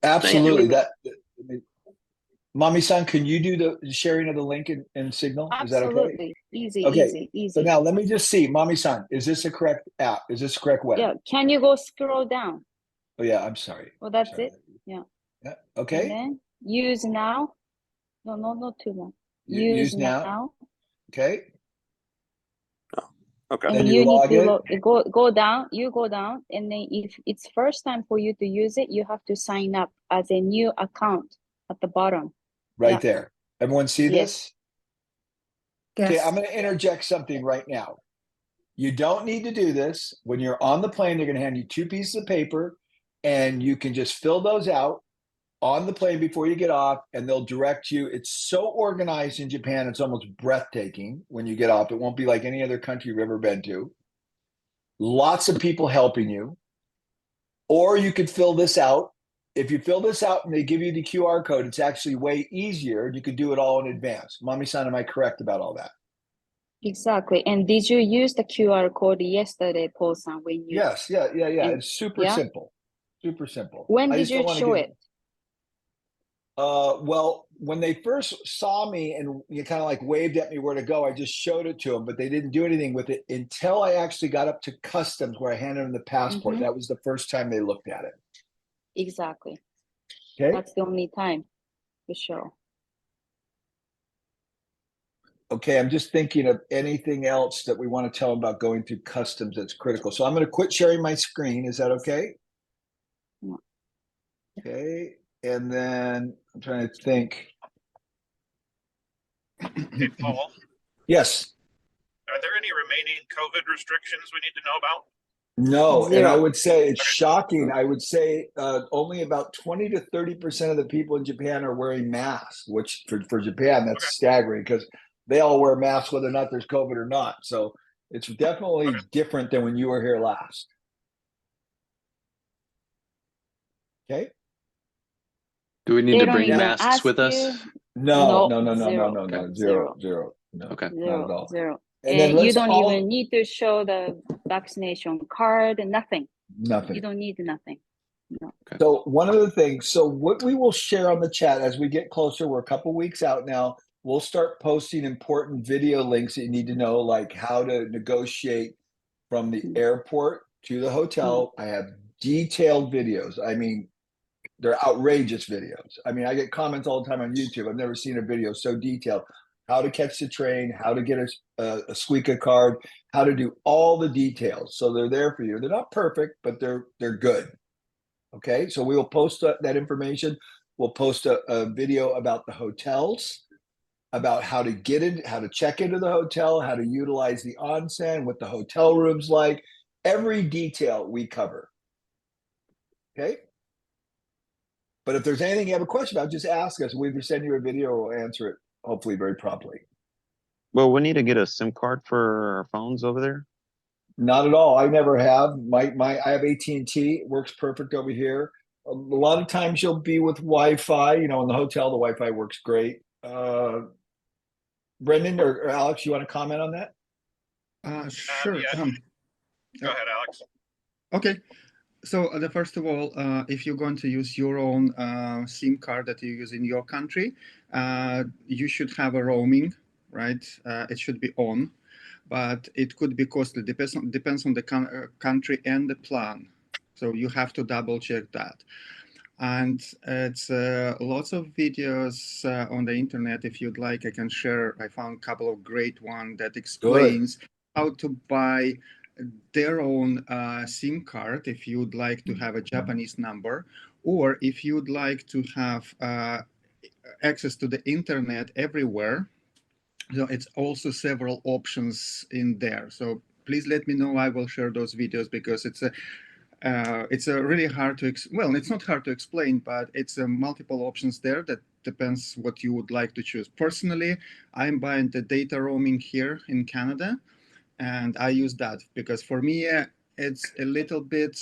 Absolutely. Here That, Mommy-san, can you do the sharing of the link in Signal? Is that okay? Absolutely. Easy, Okay. easy, So easy. now let me just see, Mommy-san, is this a correct app? Is this correct web? Yeah. Can you go scroll down? Oh yeah, I'm sorry. Well, I'm that's sorry. it. Yeah. Yeah. And Okay. then use now. No, no, not too long. Use Use now. now. Okay. And Okay. Then you you need log to in go down. You go down, and then if it's first time for you to use it, you have to sign up as a new account at the bottom. right Yeah. there. Everyone see Yes. this? Okay, I'm Yes. going to interject something right now. You don't need to do this. When you're on the plane, they're going to hand you two pieces of paper, and you can just fill those out on the plane before you get off, and they'll direct you. It's so organized in Japan, it's almost breathtaking when you get off. It won't be like any other country you've ever been to. Lots of people helping you. Or you could fill this out. If you fill this out and they give you the QR code, it's actually way easier. You could do it all in advance. Mommy-san, am I correct about all that? Exactly. And did you use the QR code yesterday, Paul-san, when you Yes, yeah. and It's super yeah? simple. Super simple. When I did just don't you want to show give it? well, when they first saw me and you kind of like waved at me where to go, I just showed it to them, but they didn't do anything with it until I actually got up to customs where I handed them the passport. Mm-hmm. That was the first time they looked at it. Exactly. Okay. That's the only time for sure. Okay, I'm just thinking of anything else that we want to tell them about going through customs that's critical. So I'm going to quit sharing my screen. Is that okay? Yeah. Okay. And then I'm trying to think. Hey, Paul, Yes. are there any remaining COVID restrictions we need to know about? No, and I Zero. would say it's Okay. shocking. I would say only about 20 to 30% of the people in Japan are wearing masks, which for Japan, that's Okay. staggering because they all wear masks whether or not there's COVID or not. So it's definitely Okay. different than when you were here last. Okay. Do we need They to don't bring even masks ask with us? you. No, Zero. Okay. zero, Zero. zero. No, Okay. not at Zero. all. Zero. And then And you let's don't all even need to show the vaccination card, nothing. You nothing. don't need nothing. No. So one of the things, so what we will share on the chat as we get closer, we're a couple weeks out now. We'll start posting important video links that you need to know, like how to negotiate from the airport to the hotel. I have detailed videos. I mean, they're outrageous videos. I mean, I get comments all the time on YouTube. I've never seen a video so detailed. How to catch the train, how to get a Suica card, how to do all the details. So they're there for you. They're not perfect, but they're good. Okay, so we will post that information. We'll post a video about the hotels, about how to get in, how to check into the hotel, how to utilize the onsen, what the hotel room's like. Every detail we cover. Okay. But if there's anything you have a question about, just ask us. We'll either send you a video or we'll answer it hopefully very promptly. Well, we need to get a SIM card for our phones over there. Not at all. I never have. I have AT&T. It works perfect over here. A lot of times you'll be with Wi-Fi. You know, in the hotel, the Wi-Fi works great. Brendan or Alex, you want to comment on that? Sure. Yeah. Go ahead, Alex. Okay. So first of all, if you're going to use your own SIM card that you use in your country, you should have a roaming, right? It should be on, but it could be costly. Depends on the country and the plan. So you have to double check that. And it's lots of videos on the internet. If you'd like, I can share. I found a couple of great ones that explains how to buy their own SIM card if you'd like to have a Japanese number, or if you'd like to have access to the internet everywhere. So it's also several options in there. So please let me know. I will share those videos because it's a really hard to well, it's not hard to explain, but it's multiple options there that depends what you would like to choose. Personally, I'm buying the data roaming here in Canada, and I use that because for me it's a little bit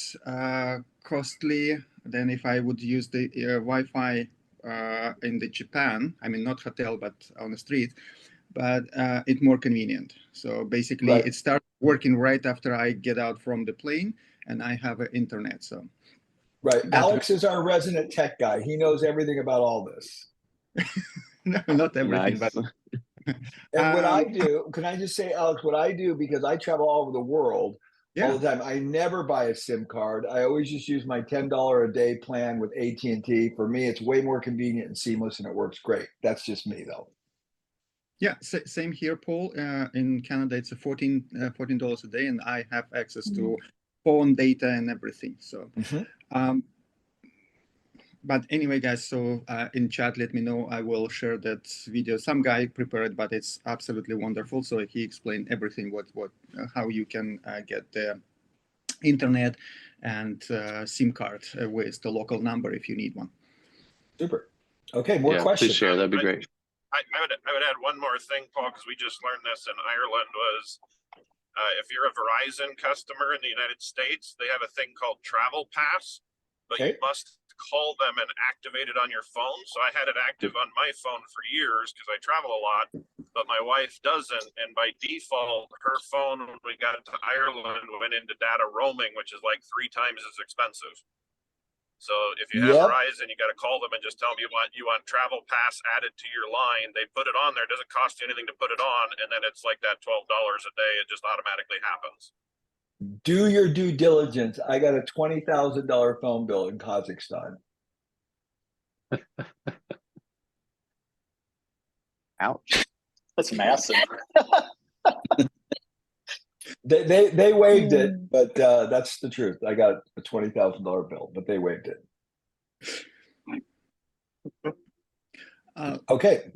costly than if I would use the Wi-Fi in the Japan. I mean, not hotel, but on the street. But it's more convenient. So basically, it starts working right after I get out from the plane, and I have internet. So Right. That- Alex is our resident tech guy. He knows everything about all this. No, not everything, Nice. but And what I Um, do, can I just say, Alex, what I do, because I travel all over the world all yeah, the time, I never buy a SIM card. I always just use my $10 a day plan with AT&T. For me, it's way more convenient and seamless, and it works great. That's just me, though. yeah, same here, Paul. In Canada, it's a $14 a day, and I have access to phone data and everything. So, Mhm. but anyway, guys, so in chat, let me know. I will share that video. Some guy prepared, but it's absolutely wonderful. So he explained everything, how you can get the internet and SIM card with the local number if you need one. Super. Okay, more Yeah, please questions. share. That'd be great. I would add one more thing, Paul, because we just learned this in Ireland was if you're a Verizon customer in the United States, they have a thing called Travel Pass, but you Okay. must call them and activate it on your phone. So I had it active on my phone for years because I travel a lot, but my wife doesn't. And by default, her phone, when we got to Ireland, went into data roaming, which is like 3 times as expensive. So if you have Yep. Verizon, you got to call them and just tell them you want Travel Pass added to your line. They put it on there. It doesn't cost you anything to put it on, and then it's like that $12 a day. It just automatically happens. Do your due diligence. I got a $20,000 phone bill in Kazakhstan. Ouch. That's massive. They waived it, but that's the truth. I got a $20,000 bill, but they waived it. Okay.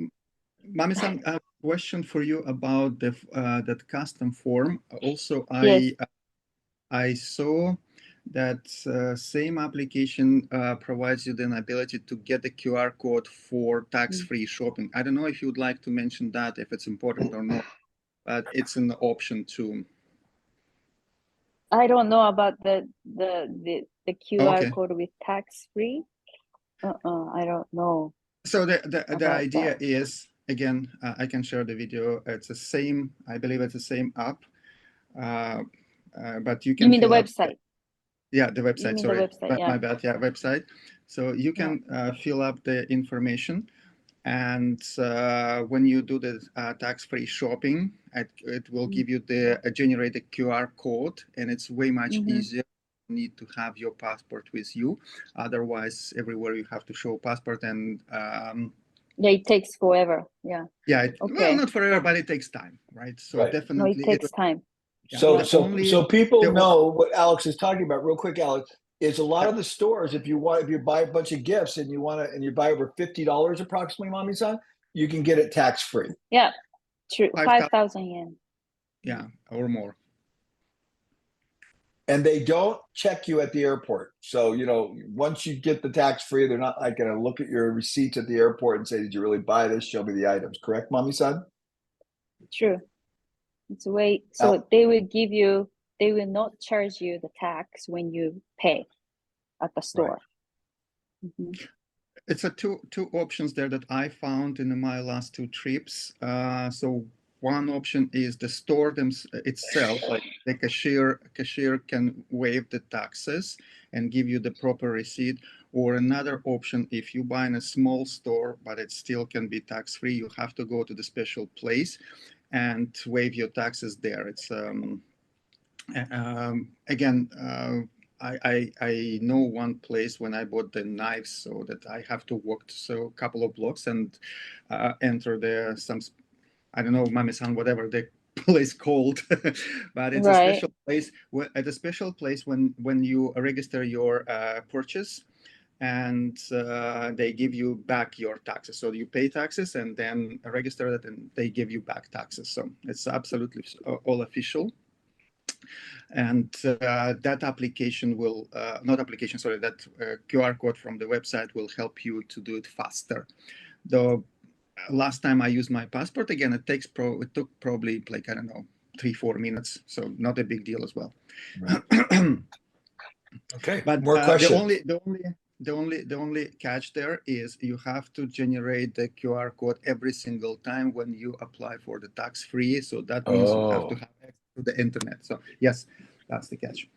Mami-san, a question for you about that custom form. Also, Yes. I saw that same application provides you the ability to get the QR code for tax-free shopping. I don't know if you would like to mention that, if it's important or not, but it's an option too. I don't know about the QR Okay. code with tax free. I don't know. So the about idea that. is, again, I can share the video. It's the same, I believe it's the same app, but you can You mean the fill up website? Yeah, the website. mean the Sorry, website, yeah. my bad. Yeah, website. So you can fill up the information, and when you do the tax-free shopping, it will give you the generated QR code, and it's way much easier. You need to have your passport with you. Otherwise, everywhere you have to show passport, and Yeah, it takes forever. Yeah. yeah, well, Okay. not forever, but it takes time, right? So Right. No, definitely, it takes time. Yeah, So the so only- so people the- know what Alex is talking about. Real quick, Alex, is a lot of the stores, if you buy a bunch of gifts and you buy over $50 approximately, Mommy-san, you can get it tax free. Yeah. True. 5,000. 5,000 yen. Yeah, or more. And they don't check you at the airport. So, once you get the tax free, they're not like going to look at your receipts at the airport and say, did you really buy this? Show me the items. Correct, Mommy-san? True. It's a way. So they will not charge you the tax when you pay at the store. Mhm. It's a two options there that I found in my last 2 trips. So one option is the store itself, like the cashier can waive the taxes and give you the proper receipt. Or another option, if you buy in a small store, but it still can be tax free, you have to go to the special place and waive your taxes there. It's again. I know one place when I bought the knives, so that I have to walk a couple of blocks and enter I don't know, Mami-san, whatever the place called, but it's a special place. At a special place when you register your purchase, and they give you back your taxes. So you pay taxes and then register it, and they give you back taxes. So it's absolutely all official. And that application will, that QR code from the website will help you to do it faster. The last time I used my passport, again, it took probably like, I don't know, 3-4 minutes. So not a big deal as well. Right. Okay. But more questions. The only catch there is you have to generate the QR code every single time when you apply for the tax-free. So that means you have to have access to the internet. So yes, that's the catch.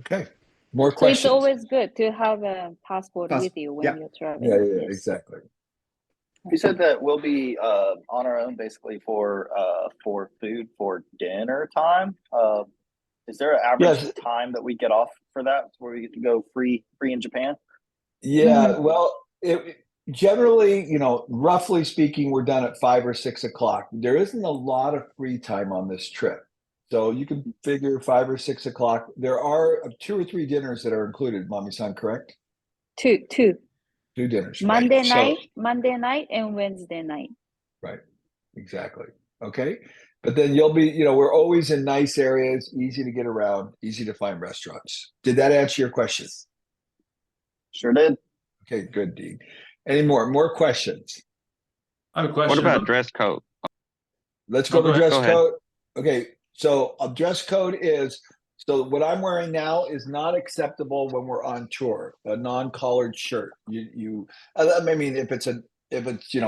Okay. More So it's questions. always good to have a passport Pass- with you when yeah. you're traveling. Yeah, yeah, Yes. exactly. You said that we'll be on our own basically for food for dinner time. Is there an average Yes. time that we get off for that where we get to go free in Japan? Yeah, well, generally, roughly speaking, we're done at 5 or 6 o'clock. There isn't a lot of free time on this trip. So you can figure 5 or 6 o'clock. There are 2 or 3 dinners that are included, Mommy-san, correct? Two. 2 dinners, right? Monday So- night and Wednesday night. Right, exactly. Okay. But then you'll be, we're always in nice areas, easy to get around, easy to find restaurants. Did that answer your question? Sure did. Okay, good, Dean. Any more questions? I have a question. What about dress code? Let's No, go to go ahead. dress Go ahead. code. Okay, so a dress code is, so what I'm wearing now is not acceptable when we're on tour, a non-collared shirt. I mean, if it's a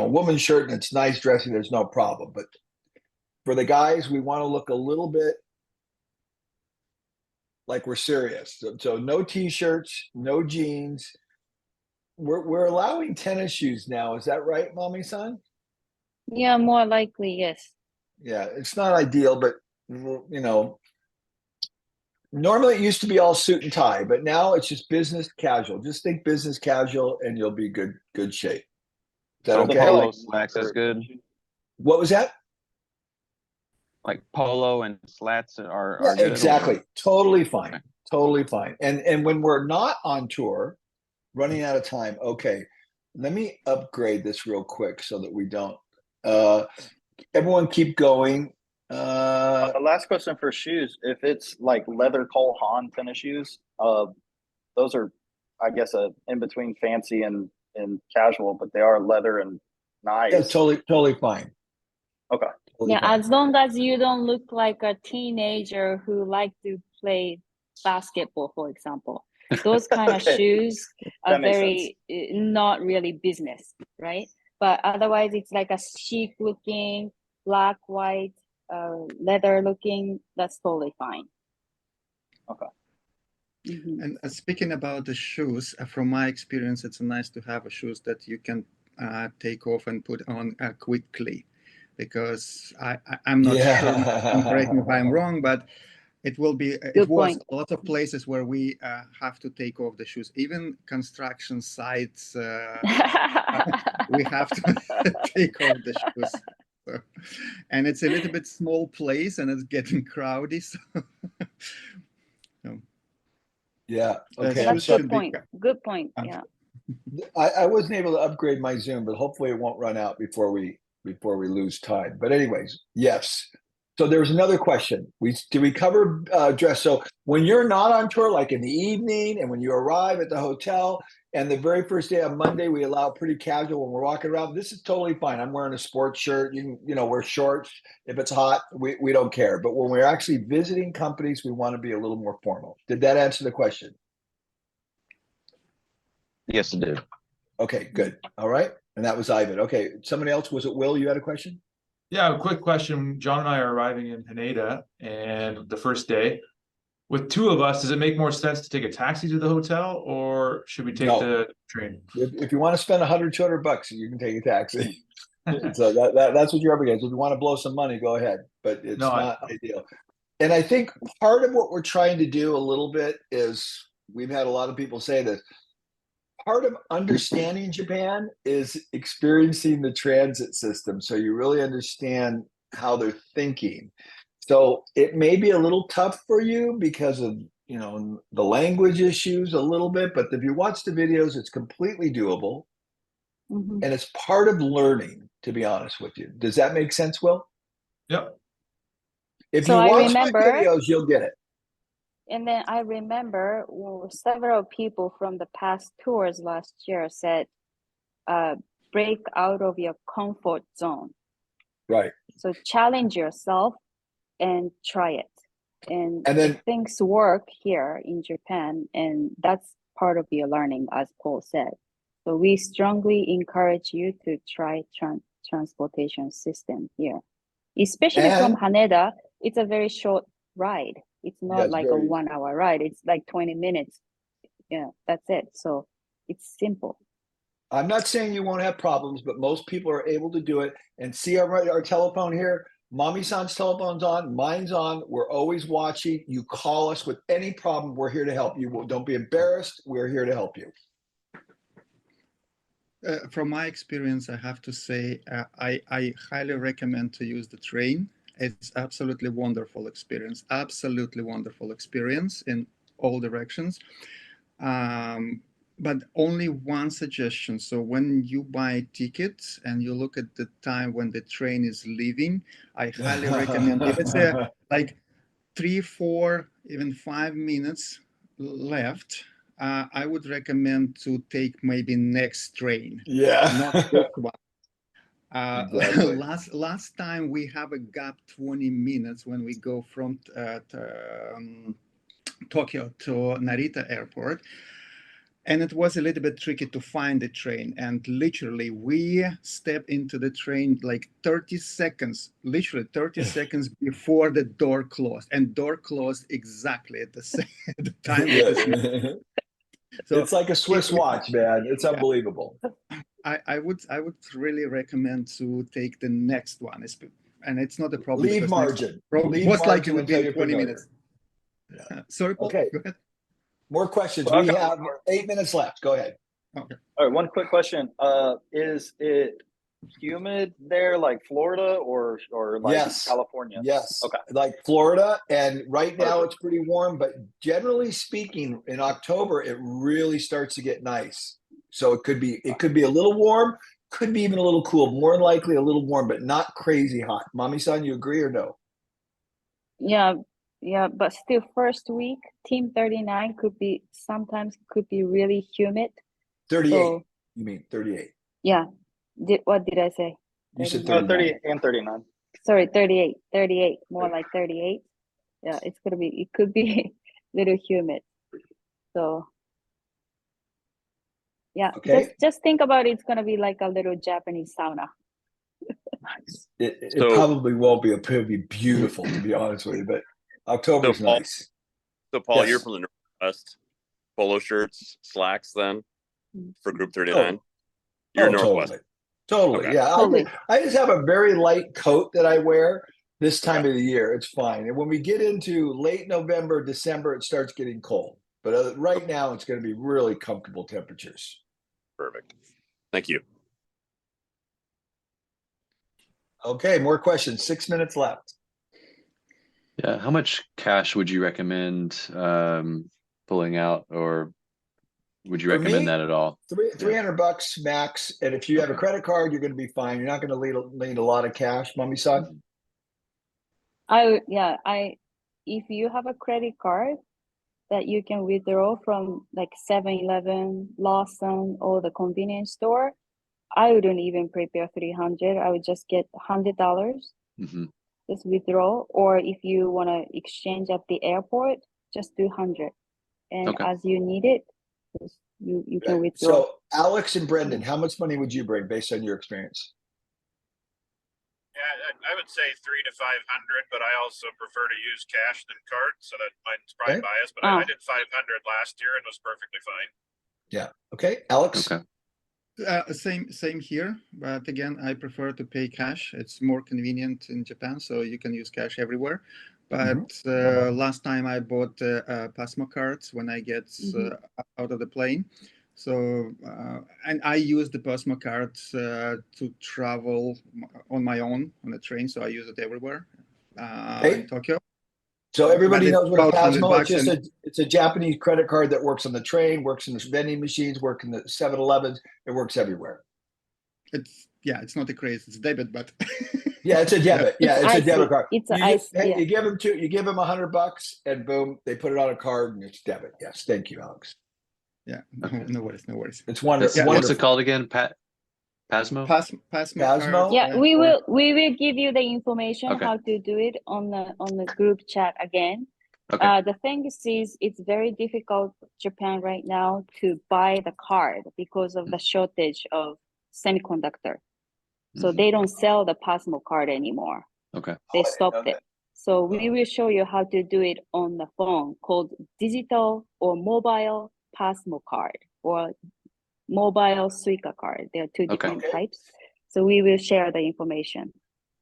woman's shirt and it's nice dressing, there's no problem. But for the guys, we want to look a little bit like we're serious. So no t-shirts, no jeans. We're allowing tennis shoes now. Is that right, Mommy-san? Yeah, more likely, yes. Yeah, it's not ideal, but normally it used to be all suit and tie, but now it's just business casual. Just think business casual and you'll be good shape. Is that So okay? polo slacks is good. What was that? Like polo and slats are Yeah, good. or- exactly. Totally fine. Okay. Totally fine. And when we're not on tour, running out of time. Okay, let me upgrade this real quick so that we don't. Everyone keep going. Last question for shoes. If it's like leather Cole Haan tennis shoes, those are, I guess, in between fancy and casual, but they are leather and nice. Yeah, totally fine. Okay. Totally Yeah, fine. as long as you don't look like a teenager who like to play basketball, for example. Those kind of Okay. shoes are That makes very not really business, right? But otherwise, it's like a chic looking, black, white, leather looking. That's totally fine. Okay. Mhm. And speaking about the shoes, from my experience, it's nice to have shoes that you can take off and put on quickly, because I'm not sure. Correct me if I'm wrong, but it will be. It Good was point. a lot of places where we have to take off the shoes, even construction sites. We have to take off the shoes. So, and it's a little bit small place, and it's getting crowded. So. Yeah. Okay. Shoes I'm That's sorry. good point. Good point. Um, Yeah. I wasn't able to upgrade my Zoom, but hopefully it won't run out before we lose time. But anyways, yes. So there was another question. Did we cover dress? So when you're not on tour, like in the evening, and when you arrive at the hotel, and the very first day on Monday, we allow pretty casual when we're walking around. This is totally fine. I'm wearing a sports shirt. You can wear shorts if it's hot. We don't care. But when we're actually visiting companies, we want to be a little more formal. Did that answer the question? Yes, it did. Okay, good. All right. And that was Ivan. Okay. Somebody else, was it Will? You had a question? Yeah, a quick question. John and I are arriving in Haneda and the first day. With 2 of us, does it make more sense to take a taxi to the hotel or should we take No. the train? If you want to spend $100-200, you can take a taxi. So that's what you're up against. If you want to blow some money, go ahead. But it's No, not ideal. And I think part of what we're trying to do a little bit is, we've had a lot of people say this, part of understanding Japan is experiencing the transit system. So you really understand how they're thinking. So it may be a little tough for you because of, the language issues a little bit, but if you watch the videos, it's completely doable. Mhm. And it's part of learning, to be honest with you. Does that make sense, Will? Yep. If So you I watch remember- my videos, you'll get it. And then I remember several people from the past tours last year said, break out of your comfort zone. Right. So challenge yourself and try it. And then- if things work here in Japan, and that's part of your learning, as Paul said. So we strongly encourage you to try transportation system here, especially from Haneda. It's a very short ride. It's not it's like very- a 1 hour ride. It's like 20 minutes Yeah, that's it. So it's simple. I'm not saying you won't have problems, but most people are able to do it. And see our telephone here. Mommy-san's telephone's on, mine's on. We're always watching. You call us with any problem. We're here to help you. Don't be embarrassed. We're here to help you. From my experience, I have to say, I highly recommend to use the train. It's absolutely wonderful experience, absolutely wonderful experience in all directions. But only one suggestion. So when you buy tickets and you look at the time when the train is leaving, I highly recommend, if it's like 3, 4, even 5 minutes left, I would recommend to take maybe next train, Yeah. not this one. Exactly. Last time we have a gap 20 minutes when we go from Tokyo to Narita Airport. And it was a little bit tricky to find the train. And literally, we stepped into the train like 30 seconds, literally 30 seconds before the door closed. And door closed exactly at the same at the time. Yeah. So it's like a Swiss watch, man. It's unbelievable. I would really recommend to take the next one. And it's not a problem. Leave because margin. Leave most likely margin would be until in you're 20 familiar. minutes. Sorry, Paul, Okay. go ahead. More questions. Well, We I've got have one more. 8 minutes left. Go ahead. Okay. All right, one quick question. Is it humid there, like Florida or like Yes. California? Yes. Okay. Like Florida. And right now Perfect. it's pretty warm, but generally speaking, in October, it really starts to get nice. So it could be a little warm, could be even a little cool, more than likely a little warm, but not crazy hot. Mommy-san, you agree or no? Yeah, but still first week, Team 39 sometimes could be really humid. 38. So You mean 38. yeah. What did I say? You said 39. 30 and 39. Sorry, 38, more like 38. Yeah, it could be a little humid. So yeah, Okay. just think about it. It's gonna be like a little Japanese sauna. It So- probably won't be. It'll be beautiful, to be honest with you, but October's So, Paul- nice. So, Paul, you're Yes. from the Northwest. Polo shirts, slacks, then for Group 39. Oh, You're oh, Northwest. Totally. Okay. Yeah. Totally. I just have a very light coat that I wear this time of the year. It's fine. And when we get into late November, December, it starts getting cold. But right now, it's going to be really comfortable temperatures. Perfect. Thank you. Okay. More questions. 6 minutes left. Yeah, how much cash would you recommend pulling out, or would you For recommend me, that at all? $300 max. And if you have a Okay. credit card, you're going to be fine. You're not going to need a lot of cash, mommy-san. If you have a credit card that you can withdraw from like 7-Eleven, Lawson, or the convenience store, I wouldn't even prepare 300. I would just get $100, Hmm. just withdraw. Or if you want to exchange at the airport, just do 100. And Okay. as you need it, you can withdraw. So Alex and Brendan, how much money would you bring based on your experience? Yeah, I would say 300 to 500, but I also prefer to use cash than card, so that mine's probably Okay. biased. But Ah. I did 500 last year and was perfectly fine. Yeah. Okay. Alex. Okay. Same here, but again, I prefer to pay cash. It's more convenient in Japan, so you can use cash everywhere. But last time I bought Pasmo cards when I get out of the plane. So, and I use the Pasmo cards to travel on my own on the train, so I use it everywhere in Tokyo. So everybody But knows what a it's about Pasmo. It's $100 just it's a Japanese credit card that works on the train, works in the vending machines, works in the 7-Elevens. It works everywhere. It's not a craze, it's debit, but Yeah, it's a debit. Yeah, it's a debit card. It's You, ice. hey, Yeah. you give them $100 and boom, they put it on a card and it's debit. Yes, thank you, Alex. yeah, Okay. no worries. It's wonderful. What's it called again? Pasmo? Pasmo Pasmo? card. Yeah, we will give you the information Okay. how to do it on the group chat again. Okay. The thing is it's very difficult Japan right now to buy the card because of the shortage of semiconductor. So they don't sell the Pasmo card anymore. Okay. They I didn't stopped know it. that. So we will show you how to do it on the phone called digital or mobile Passmo card or mobile Suica card. There are two Okay. different Okay. types. So we will share the information.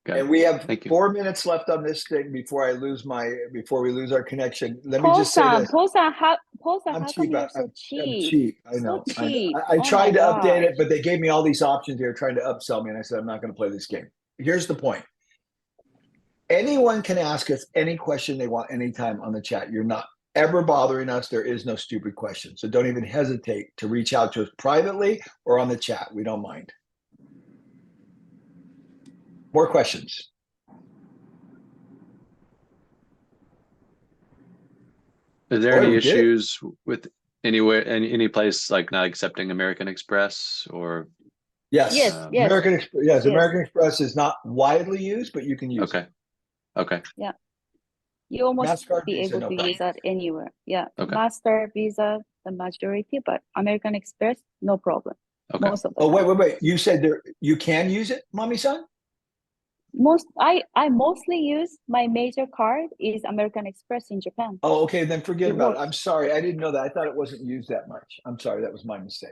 Okay. And we have Thank you. 4 minutes left on this thing before we lose our connection. Let me just say Paul-san, this. Paul-san, how I'm come cheap. you're so I'm cheap? cheap. I So know. cheap. I Oh tried my to update it, gosh. but they gave me all these options here trying to upsell me. And I said, I'm not going to play this game. Here's the point. Anyone can ask us any question they want anytime on the chat. You're not ever bothering us. There is no stupid question. So don't even hesitate to reach out to us privately or on the chat. We don't mind. More questions. Is there Boy, any we did it. issues with anywhere, any place like not accepting American Express or? Yes. Yes, yes. American Express. Yes, Yes. American Express is not widely used, but you can use it. Okay. Okay. You almost MasterCard, be Visa, able no to problem. use that anywhere. Yeah. Okay. Master, Visa, the majority, but American Express, no problem. Okay. Most of the Oh, time. wait. You said there you can use it, mommy-san? I mostly use my major card is American Express in Japan. Oh, okay, then forget It about it. works. I'm sorry. I didn't know that. I thought it wasn't used that much. I'm sorry. That was my mistake.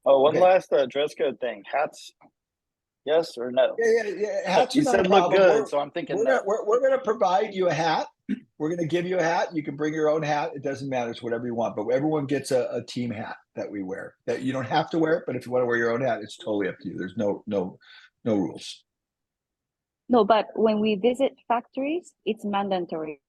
Oh, one Okay. last dress code thing. Hats, yes or no? Yeah. Hats are You not a said look problem. good, so I'm thinking no. We're going to provide you a hat. We're going to give you a hat. You can bring your own hat. It doesn't matter. It's whatever you want. But everyone gets a team hat that we wear. That you don't have to wear it, but if you want to wear your own hat, it's totally up to you. There's no rules. No, but when we visit factories, it's mandatory